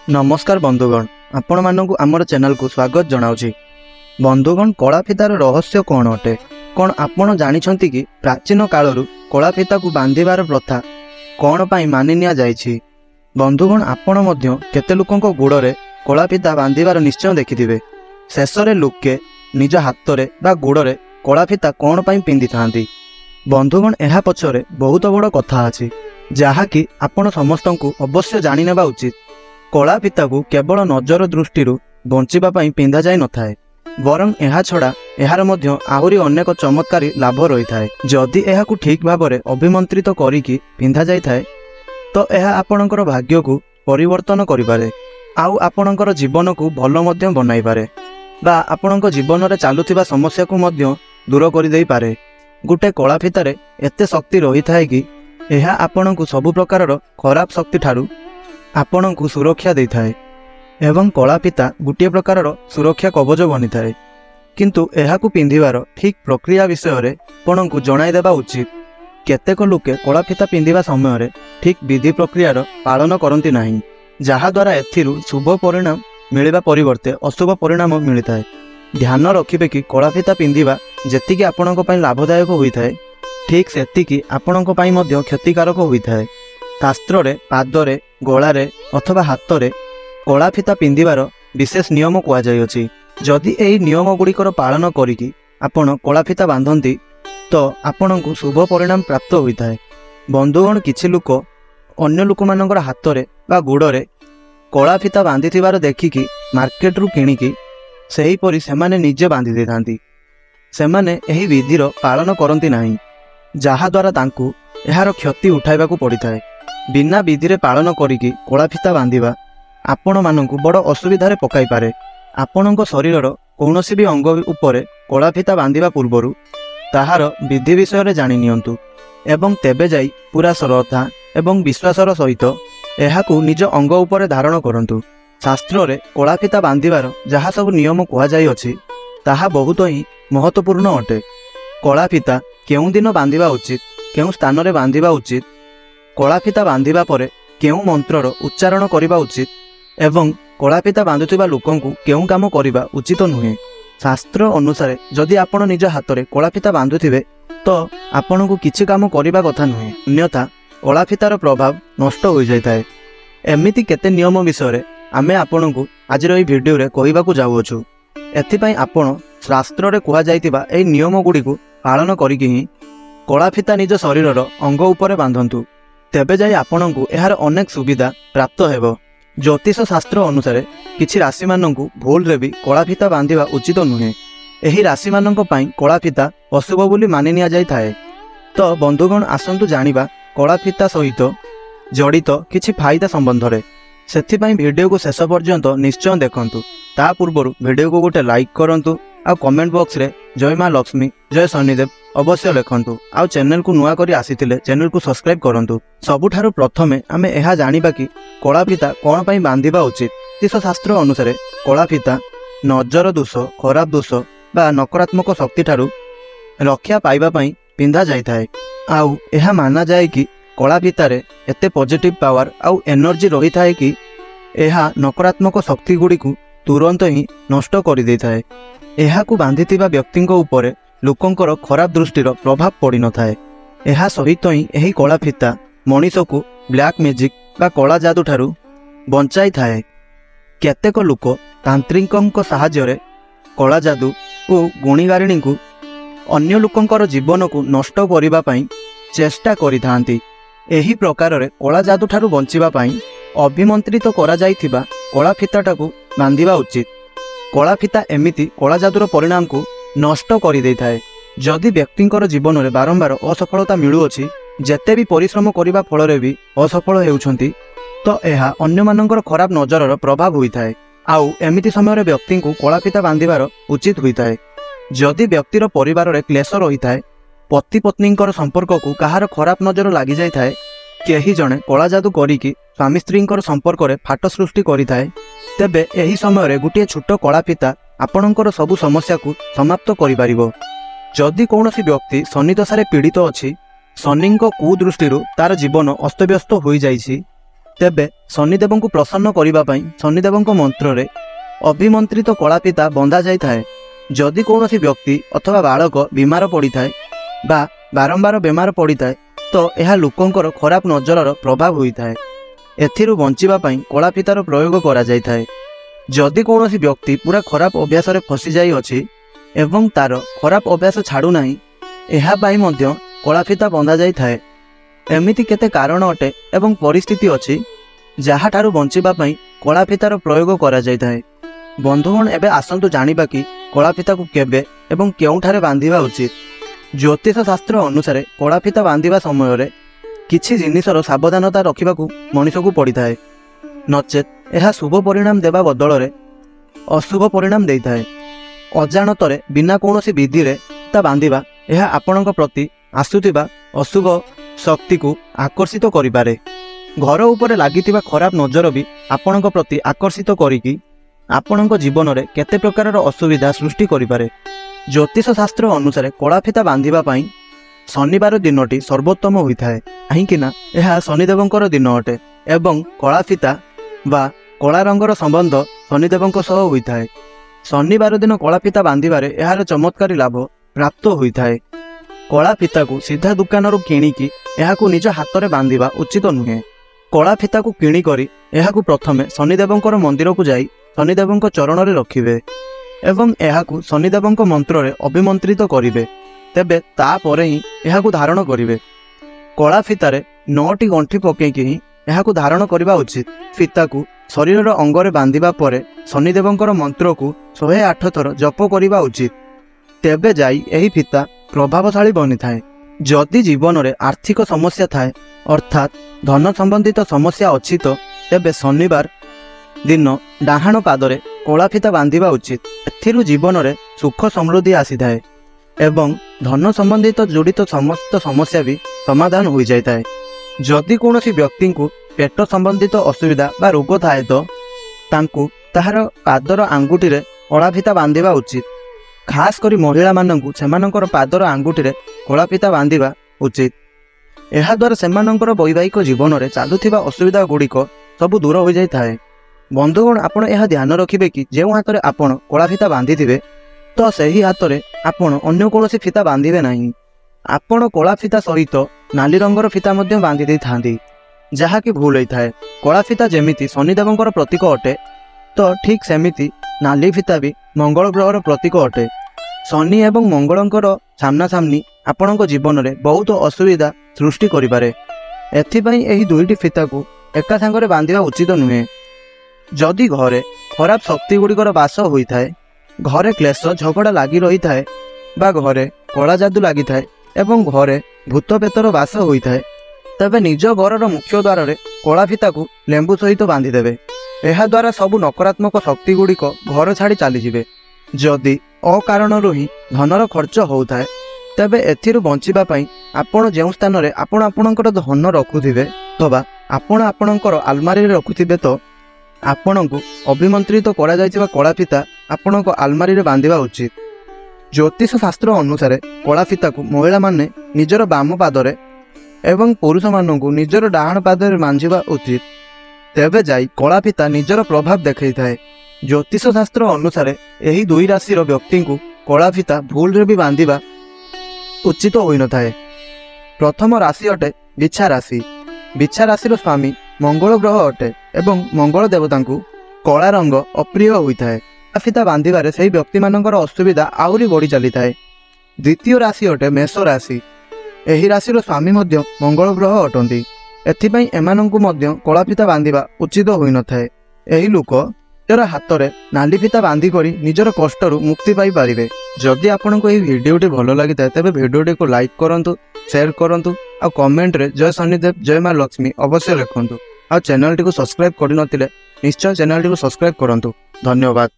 नमस्कार बंधुगण, आपण मानक आमर चैनल को स्वागत जनाऊँगी। बंधुगण, कलाफितार रहस्य कौन अटे? कौन आपण जानिछंती कि प्राचीन कालरू कलाफिता को बांधिबार प्रथा कौन पाई मानि निया जाइछि? बंधुगण, आपण मध्य केते लोकंक गोड़े कलाफिता बांधिबार निश्चय देखिथिबे। शेषरे लोके निज हातरे बा गोड़े कलाफिता कौन पाई पिंधि थांती। बंधुगण, एहा पछरे बहुत बड़ कथा अछि जहाँकि आपण समस्तंकु अवश्य जानि नेबा उचित। कलाफिता को केवल नजर दृष्टि बंचिबा पई पिंधा जाय नथाय, बरं एहा छड़ा एहार मध्य आहुरी अनेक चमत्कारी लाभ रही थाए। जदि एहाकु ठीक भाबरे अभिमंत्रित करिकि पिंधा जाय थाए तो एहा आपणकर भाग्य को परिवर्तन करिपारे, आउ आपणकर जीवन को भल मध्य बनाई पारे, बा आपणक जीवन रे चालुथिबा समस्या को मध्य दूर करि देई पारे। गुटे कलाफितारे एते शक्ति रही थाए कि एहा आपणकु सब प्रकारर खराब शक्ति ठारू आपणकु सुरक्षा देई थाए एवं कलाफिता गोटे प्रकारर सुरक्षा कवच बनी थाए। किंतु एहाकु पिंधिबार ठीक प्रक्रिया विषय रे आपणकु जणाई देबा उचित। केतेक लोके कलाफिता पिंधिबा समय रे ठीक विधि प्रक्रियार पालन करंती नाही, जहा द्वारा एथिरु शुभ परिणाम मिलिबा परिवर्ते अशुभ परिणाम मिलिथाए। ध्यान रखिबे कि कलाफिता पिंधिबा जेतिकी आपणक पई लाभदायक होइथाए, ठीक सेतिकी आपणक पई मध्य क्षतिकारक होइथाए। शास्त्र रे पादरे, गଳାରେ अथवा हातरे कलाफिता पिंधिबार विशेष नियम कुआ जायछि। जदि एही नियम गुड़िकर पालन करिकि आपण कलाफिता बांधती तो आपणकु शुभ परिणाम प्राप्त होइथाए। बंधुगण, किछि लोक अन्य लोक मानकर हातरे बा गोड़े कलाफिता बांधिथिबार देखिकि मार्केट रु किणिकि सेही परि सेमाने निजे बांधि देथांती। सेमाने एही विधिर पालन करंती नाही, जहा द्वारा तांकु एहार क्षति उठाइबाकू पड़िथाए। बिना विधि रे पालन करिकि कलाफिता बांधिबा आपण मानकु बड़ असुविधारे पकाई पारे। आपणक शरीरर कौनसी भी अंग उपरे कलाफिता बांधिबा पूर्वरु ताहार विधि विषय रे जानि नियंतु एवं तेबे जाई पूरा श्रद्धा एवं विश्वासर सहित एहाकु निज अंग उपरे धारण करंतु। शास्त्र रे कलाफिता बांधिबार जहा सब नियम कुआ जाई अछि ताहा बहुत ही महत्वपूर्ण अटे। कलाफिता केउ दिन बांधिबा उचित, केउ स्थान रे बांधिबा उचित, कलाफिता बांधिबा परे केउ मंत्रर उच्चारण करिबा उचित एवं कलाफिता बांधुथिबा लोकंकु केउ काम करिबा उचित नुहे। शास्त्र अनुसार जदि आपण निज हातरे कलाफिता बांधुथिबे तो आपणकु किछि काम करिबा कथा नुहे, अन्यथा कलाफितार प्रभाव नष्ट हो जाइथाए। एमिति केते नियम विषय आमे आपणकु आजिर एही भिडियो रे कहिबाकू जाउछु। एथिपई आपण शास्त्र रे कुआ जाइतिबा एही नियम गुडीकु पालन करिकि ही कलाफिता निज शरीरर अंग उपरे बांधंतु, तेबे जाई आपणकु एहार अनेक सुविधा प्राप्त हेबो। ज्योतिष शास्त्र अनुसार किछि राशि मानंकु भूल रे भी कलाफिता बांधिबा उचित नुहे। एही राशि मानंक पई कलाफिता अशुभ बोली मानि निया जाय थाए। तो बंधुगण, आसंतु जानिबा कलाफिता सहित जड़ित किछि फायदा संबंध रे। सेथिपई वीडियो को शेष पर्यंत निश्चय देखंतु। ता पूर्व वीडियो को गोटे लाइक करंतु आ कमेंट बॉक्स रे जय मां लक्ष्मी, जय शनिदेव अवश्य लिखंतु। आ चैनल को नुआ करी आसीथिले चैनल को सब्सक्राइब करंतु। सबुठारु प्रथमे आमे एहा जानिबा कि कलाफिता कोन पई बांधिबा उचित। ज्योतिष शास्त्र अनुसार कलाफिता नजर दोष, खराब दोष बा नकारात्मक शक्ति ठारू रक्षा पाइबा पई पिंधा जाय थाए। आउ एहा माना जाय कि कलाफितारे एते पॉजिटिव पावर आउ एनर्जी रही थाए कि एहा नकारात्मक शक्ति गुडी को तुरंत ही नष्ट करि देइ थाए। एहाकु बांधिथिबा व्यक्तिंक उपरे लोकंकर खराब दृष्टिर प्रभाव पड़ी न थाए। एहा सहित ही एही कलाफिता मनीष को ब्लैक मैजिक बा कला जादू ठारू बंचाई थाए। केतेक लोक तांत्रिकंक सहाय्य रे कला जादू को गुणीगारिणी को अन्य लोकंकर जीवन को नष्ट करिबा पई चेष्टा करिथांती। एही प्रकार रे कला जादू ठारू बंचिबा पई अभिमंत्रित करा जाइथिबा कलाफिताटाकू बांधिबा उचित। कलाफिता एमिति कला जादूर परिणाम को नष्ट कर दे थाए। जदि व्यक्तिंकर जीवन में बारंबार असफलता मिलुअछि, जेते भी परिश्रम करिबा फल रे भी असफल हेउछंती, तो एहा अन्य मानकर खराब नजरर प्रभाव होइथाए। आउ एमिति समय रे व्यक्ति को कलाफिता बांधिबार उचित होइथाए। जदि व्यक्तिर परिवार रे क्लेश रही थाए, पति पत्नींकर संपर्क को कहार खराब नजर लागि जाय थाए, केही जणे कला जादू करिकि स्वामी स्त्रींकर संपर्क रे फाट सृष्टि करिथाए, तेबे एही समय रे गुटिए छोट कलाफिता आपणकर सबु समस्या को समाप्त करि पारिबो। जदि कौनसी व्यक्ति शनि दशारे पीड़ित अछि, शनिंक कुदृष्टि तार जीवन अस्तव्यस्त हो जाइछि, तेबे शनिदेव को प्रसन्न करने शनिदेव मंत्र रे अभिमंत्रित कलाफिता बंधा जाए। जदि कौन व्यक्ति अथवा बालक बीमार पड़ी थाए बा बारंबार बेमार पड़ी थाए तो यह लोकंकर खराब नजर प्रभाव होता है। एथिरु बंचिबापई कलाफितार प्रयोग करा जाय थाए। जदि कौन व्यक्ति पूरा खराब अभ्यास फसी जाई अछि एवं तार खराब अभ्यास छाड़ू नाही एहा पाई मध्य कलाफिता बंधा जाय थाए। एमिति केते कारण अटे एवं परिस्थिति अछि जहा ठारू बंचिबापई कलाफितार प्रयोग करा जाय थाए। बंधुगण एबे आसंतु जानिबा कि कलाफिता को केबे एवं केउठारे बांधिबा उचित। ज्योतिष शास्त्र अनुसार कलाफिता बांधिबा समय रे किछि जिनिसर सावधानता रखिबाकू मनुष्य को पड़ी थाए, नचेत यह शुभ परिणाम देवा बदल रे अशुभ परिणाम देई थाए। अजाणतरे बिना कौनसी विधि रे ता बांधिबा यह आपणक प्रति आसुथिबा अशुभ शक्ति को आकर्षित करिपारे। घर उपरे लागितिबा खराब नजर भी आपणक प्रति आकर्षित करिकी आपणक जीवन रे केते प्रकार असुविधा सृष्टि करिपारे। ज्योतिष शास्त्र अनुसार कलाफिता बांधिबा पई शनिवार दिनटी सर्वोत्तम होता है, कहीं यह शनिदेवंकर दिन अटे एवं कलाफिता बा कला रंगर संबंध शनिदेव होता है। शनिवार दिन कलाफिता बांधिबारे यार चमत्कारी लाभ प्राप्त होता है। कलाफिता को सीधा दुकान किणिकी यहाकू निज हाथ में बांधिबा उचित नुहे। कलाफिता को किणिकरी यहाकू प्रथमे शनिदेवंकर मंदिर को जाई शनिदेवंक चरण रे रखिबे एवं यहाकू शनिदेवंक मंत्र रे अभिमंत्रित करिवे। तेबे तापरे ही यहाकू धारण करिवे। कलाफितारे 9टी गंठी पकेकी ही यहाकू धारण करिबा उचित। फिता को शरीर अंगरे बांधिबा परे शनिदेवंकर मंत्र को 108 थर जप करिबा उचित। तेबे जाई एही फिता प्रभावशाली बनी थाए। जदि जीवन में आर्थिक समस्या थाए अर्थात धन संबंधित समस्या अच्छी तो तेबे शनिवार दिन डाहाण पादरे कलाफिता बांधिबा उचित। एथिरु जीवन में सुख समृद्धि आसी थाए एवं धन संबंधित जड़ित समस्त समस्या भी समाधान हो जाए। जदि कौन व्यक्ति को पेट संबंधित असुविधा बा रोग थाए तो तांकु ताहार पादर आंगुठी रे कलाफिता बांधिबा उचित। खास करी महिला माननकु सेमानकर पादर आंगुठी रे कलाफिता बांधिबा उचित। एहा द्वारा सेमानकर वैवाहिक जीवन में चालुथिबा असुविधा गुड़िक सब दूर हो जाए थाए। बंधुगण आपण यह ध्यान रखिबे कि जो हाथ में आपण कलाफिता बांधिथिबे तो सही हाथ में आपण अन्य कौनसी फिता बांधिबे नहीं। आपण कलाफिता सहित नाली रंगर फिता मध्य बांधि दे थांदी जहा कि भूल होता है। कलाफिता जेमिति शनिदेवंकर प्रतीक अटे तो ठीक सेमिति नाली फिता भी मंगल ग्रहर प्रतीक अटे। शनि एवं मंगलंकर सामना सामनी आपणक जीवन में बहुत असुविधा सृष्टि करिपारे। एथिपाई एही दुईटी फिता को एका सांगरे बांधिबा उचित नुहे। जदि घरे खराब शक्ति गुड़िकर बास होता है, घरे क्लेश झगड़ा लगी रही थाए बा घरे कला जादू लगी थाए एवं घरे भूत पेतर बास होता है तेबे निज घर मुख्य द्वार रे कलाफिता को लेंबू सहित बांधिदेवे। यह द्वारा सबु नकारात्मक शक्ति गुड़िक घर छाड़ी चलीजे। जदि अकारणरू ही धनर खर्च होता है तेबे एथिरु बंचिबा पई आपण जेउ स्थान रे आपण आपणकर धन रखुथिबे अथवा आपण आपणकर आलमारी रे रखुथिबे तो आपणको अभिमंत्रित करा जायतिबा कलाफिता आपणको आलमारी रे बांधिबा उचित। ज्योतिष शास्त्र अनुसार कलाफिता को महिला माने निजर बाम पादरे एवं पुरुष माननकु निजर डाहाण पादरे बांधिबा उचित। तेबे जाई कलाफिता निजर प्रभाव देखै थाए। ज्योतिष शास्त्र अनुसार एही दुई राशि व्यक्ति को कलाफिता भूल रे भी बांधिबा उचित होई न थाए। प्रथम राशि अटे बिच्छा राशि। बिच्छा राशि स्वामी मंगल ग्रह अटे एवं मंगल देवता को कला रंग अप्रिय होता है। कलाफिता बांधिबारे सेही व्यक्ति मानकर असुविधा आहुरी बढ़ी चली थाए। द्वितीय राशि अटे मेष राशि। एही राशि स्वामी मध्य मंगल ग्रह अटंती। एथिपाई एमानंकु मध्य कलाफिता बांधिबा उचित होई न थाए। एही लोक निजर हाथ में नाली फिता बांधि करी निजर कष्टरू मुक्ति पाई पारिबे। जदि आपनको एही वीडियोटी भलो लागि थाए तेबे वीडियोटी को लाइक करंतु, शेयर करंतु आ कमेंट रे जय शनिदेव जय मां लक्ष्मी अवश्य लिखंतु। आ चैनल टी को सब्सक्राइब करि नथिले निश्चय चैनल टी को सब्सक्राइब करंतु। धन्यवाद।